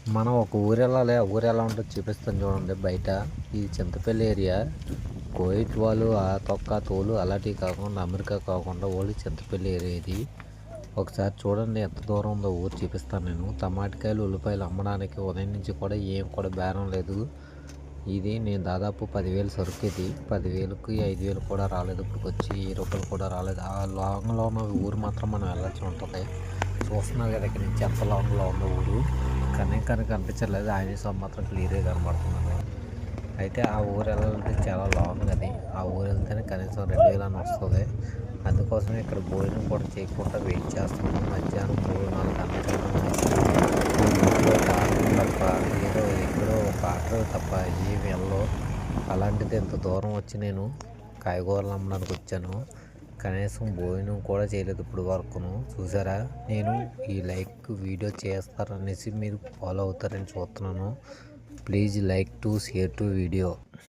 మనం ఒక ఊరు వెళ్ళాలి. ఆ ఊరు ఎలా ఉంటుందో చూపిస్తాను చూడండి. బయట ఇది చింతపల్లి ఏరియా. కోయిట్ వాళ్ళు ఆ తొక్క తోలు అలాంటివి కాకుండా, అమెరికా కాకుండా ఓన్లీ చింతపల్లి ఏరియా ఇది. ఒకసారి చూడండి ఎంత దూరం ఉందో ఊరు చూపిస్తాను నేను. టమాటకాయలు ఉల్లిపాయలు అమ్మడానికి ఉదయం నుంచి కూడా ఏం కూడా బేరం లేదు. ఇది నేను దాదాపు 10,000 సరుకు. ఇది 10,000కి 5,000 కూడా రాలేదు. ఇప్పుడు వచ్చి 1000 రూపాయలు కూడా రాలేదు. ఆ లాంగ్లో ఉన్న ఊరు మాత్రం మనం వెళ్ళాల్సి ఉంటుంది. చూస్తున్నారు కదా ఇక్కడ నుంచి ఎంత లాంగ్లో ఉన్న ఊరు. కనుక కనిపించట్లేదు. ఆయన సొమ్ము మాత్రం క్లియర్గా కనబడుతున్నది. అయితే ఆ ఊరు వెళ్ళాలంటే చాలా లాంగ్ అది. ఆ ఊరు వెళ్తేనే కనీసం 2,000 అని వస్తుంది. అందుకోసమే ఇక్కడ భోజనం కూడా చేయకుండా వెయిట్ చేస్తున్నాము. మధ్యాహ్నం 3-4 గంటలకైనా ఊళ్ళో టాటలు తప్ప ఏదో ఎక్కడో ఒక ఆటో తప్ప ఏమి వెళ్ళవు. అలాంటిది ఎంత దూరం వచ్చి నేను కాయగూరలు అమ్మడానికి వచ్చాను. కనీసం భోజనం కూడా చేయలేదు ఇప్పుడు వరకును. చూసారా, నేను ఈ లైక్ వీడియో చేస్తారనేసి మీరు ఫాలో అవుతారని చూస్తున్నాను. Please like to share to video.